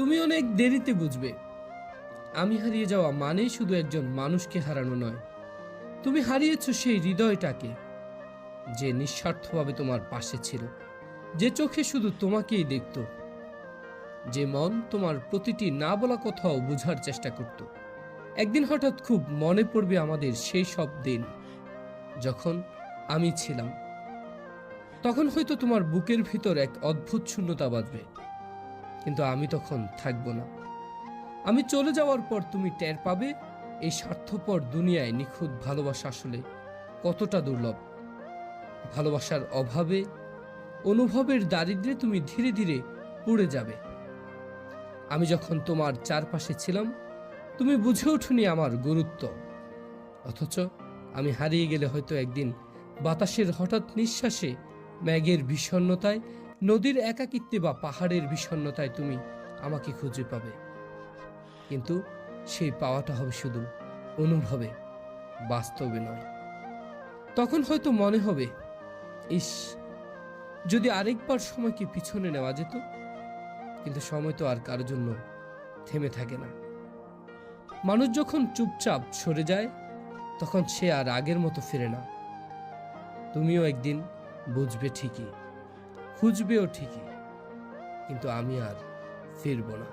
তুমি অনেক দেরিতে বুঝবে আমি হারিয়ে যাওয়া মানেই শুধু একজন মানুষকে হারানো নয়, তুমি হারিয়েছো সেই হৃদয়টাকে যে নিঃস্বার্থভাবে তোমার পাশে ছিল, যে চোখে শুধু তোমাকেই দেখত, যে মন তোমার প্রতিটি না বলা কথাও বোঝার চেষ্টা করত। একদিন হঠাৎ খুব মনে পড়বে আমাদের সেই সব দিন যখন আমি ছিলাম। তখন হয়তো তোমার বুকের ভিতর এক অদ্ভুত শূন্যতা বাজবে, কিন্তু আমি তখন থাকবো না। আমি চলে যাওয়ার পর তুমি টের পাবে এই স্বার্থপর দুনিয়ায় নিখুঁত ভালোবাসা আসলে কতটা দুর্লভ। ভালোবাসার অভাবে, অনুভবের দারিদ্র্যে তুমি ধীরে ধীরে পুড়ে যাবে। আমি যখন তোমার চারপাশে ছিলাম তুমি বুঝে ওঠনি আমার গুরুত্ব, অথচ আমি হারিয়ে গেলে হয়তো একদিন বাতাসের হঠাৎ নিঃশ্বাসে, মেঘের বিষণ্ণতায়, নদীর একাকিত্বে বা পাহাড়ের বিষণ্ণতায় তুমি আমাকে খুঁজে পাবে। কিন্তু সেই পাওয়াটা হবে শুধু অনুভবে, বাস্তবে নয়। তখন হয়তো মনে হবে, ইস, যদি আরেকবার সময়কে পিছনে নেওয়া যেত। কিন্তু সময় তো আর কারোর জন্য থেমে থাকে না। মানুষ যখন চুপচাপ সরে যায় তখন সে আর আগের মতো ফিরে না। তুমিও একদিন বুঝবে ঠিকই, খুঁজবেও ঠিকই, কিন্তু আমি আর ফিরব না।